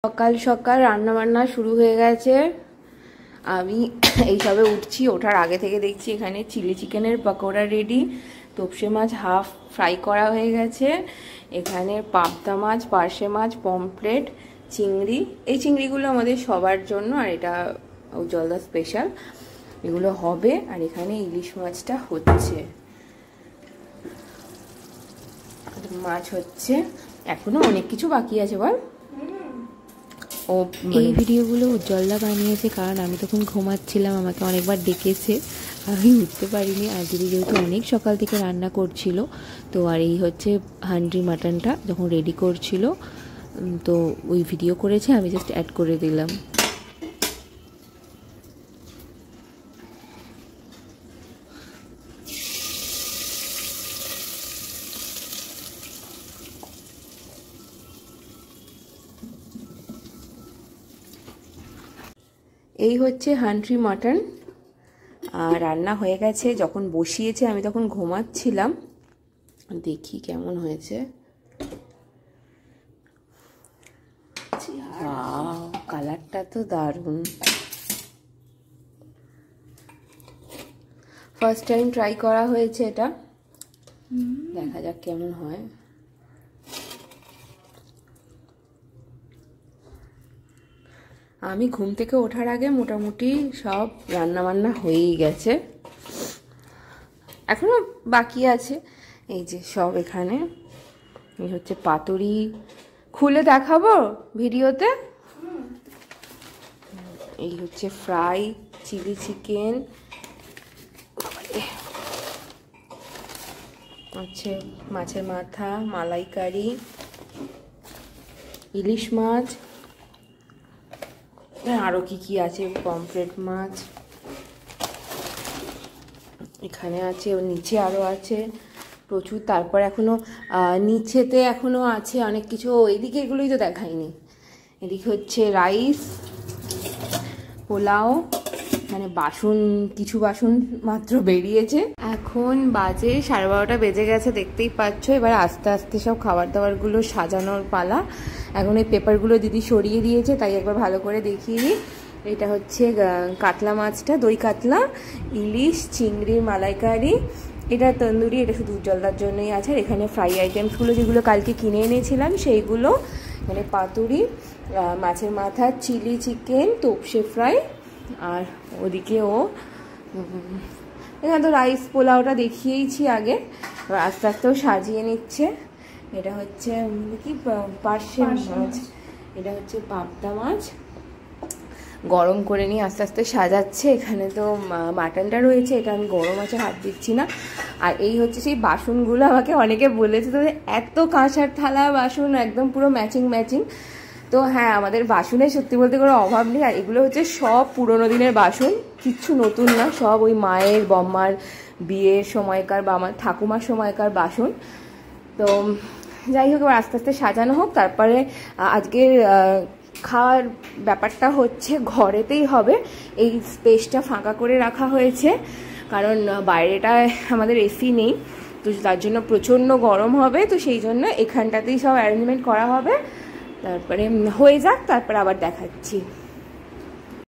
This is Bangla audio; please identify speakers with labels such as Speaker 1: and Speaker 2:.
Speaker 1: সকাল সকাল রান্না বান্না শুরু হয়ে গেছে। আমি এই সবে উঠছি, ওঠার আগে থেকে দেখছি এখানে চিলি চিকেনের পকোড়া রেডি, তোপসে মাছ হাফ ফ্রাই করা হয়ে গেছে, এখানে পাবদা মাছ, পার্শে মাছ, পমফ্রেট, চিংড়ি। এই চিংড়িগুলো আমাদের সবার জন্য, আর এটা উজ্জ্বলদা স্পেশাল, এগুলো হবে। আর এখানে ইলিশ মাছটা হচ্ছে, মাছ হচ্ছে, এখনো অনেক কিছু বাকি আছে। বল, ও
Speaker 2: এই ভিডিওগুলো উজ্জ্বলদা বানিয়েছে, কারণ আমি তখন ঘুমাচ্ছিলাম, আমাকে অনেকবার ডেকেছে, আমি উঠতে পারিনি। আর দিদি যেহেতু অনেক সকাল থেকে রান্না করছিল, তো আর এই হচ্ছে হান্ডি মাটনটা যখন রেডি করছিল, তো ওই ভিডিও করেছে, আমি জাস্ট অ্যাড করে দিলাম।
Speaker 1: এই হচ্ছে হান্ডি মাটন, আর রান্না হয়ে গেছে। যখন বসিয়েছে আমি তখন ঘুমাচ্ছিলাম, দেখি কেমন হয়েছে। কালারটা তো দারুণ, ফার্স্ট টাইম ট্রাই করা হয়েছে এটা, দেখা যাক কেমন হয়। আমি ঘুম থেকে ওঠার আগে মোটামুটি সব রান্না বান্না হয়েই গেছে, এখনো বাকি আছে। এই যে সব এখানে, এই হচ্ছে পাতুরি, খুলে দেখাবো ভিডিওতে। এই হচ্ছে ফ্রাই চিলি চিকেন, হচ্ছে মাছের মাথা, মালাইকারি, ইলিশ মাছ, আরো কি কি আছে, পমফ্রেট মাছ এখানে আছে, নিচে আরো আছে প্রচুর। তারপর এখনো নিচেতে এখনো আছে অনেক কিছু, এদিকে এগুলোই তো দেখাইনি। এদিকে হচ্ছে রাইস, পোলাও, মানে বাসন, কিছু বাসন মাত্র বেরিয়েছে। এখন বাজে 12:30 বেজে গেছে, দেখতেই পাচ্ছ। এবার আস্তে আস্তে সব খাবার দাবারগুলো সাজানোর পালা। এখন এই পেপারগুলো দিদি সরিয়ে দিয়েছে, তাই একবার ভালো করে দেখিয়ে দিই। এটা হচ্ছে কাতলা মাছটা, দই কাতলা, ইলিশ, চিংড়ির মালাইকারি, এটা তন্দুরি, এটা শুধু উজ্জ্বলদার জন্যই আছে। আর এখানে ফ্রাই আইটেমসগুলো যেগুলো কালকে কিনে এনেছিলাম সেইগুলো, মানে পাতুরি, মাছের মাথা, চিলি চিকেন, তোপসে ফ্রাই, আর ওদিকেও এখানে তো রাইস পোলাওটা দেখিয়েইছি আগে, আস্তে আস্তেও সাজিয়ে নিচ্ছে। এটা হচ্ছে কি পার্শে মাছ, এটা হচ্ছে পাবদা মাছ, গরম করে নিয়ে আস্তে আস্তে সাজাচ্ছে। এখানে তো মাটনটা রয়েছে, এটা আমি গরম আছে হাত দিচ্ছি না। আর এই হচ্ছে সেই বাসনগুলো, আমাকে অনেকে বলেছে তো এত কাঁসার থালা বাসন, একদম পুরো ম্যাচিং ম্যাচিং। তো হ্যাঁ, আমাদের বাসনের সত্যি বলতে কোনো অভাব নেই। আর এগুলো হচ্ছে সব পুরোনো দিনের বাসন, কিচ্ছু নতুন না, সব ওই মায়ের, বম্মার বিয়ের সময়কার বা আমার ঠাকুমার সময়কার বাসন। তো যাই হোক, এবার আস্তে আস্তে সাজানো হোক। তারপরে আজকের খাওয়ার ব্যাপারটা হচ্ছে ঘরেতেই হবে, এই স্পেসটা ফাঁকা করে রাখা হয়েছে, কারণ বাইরেটায় আমাদের এসি নেই, তো তার জন্য প্রচণ্ড গরম হবে। তো সেই জন্য এখানটাতেই সব অ্যারেঞ্জমেন্ট করা হবে। তারপরে হয়ে যাক, তারপরে আবার দেখাচ্ছি।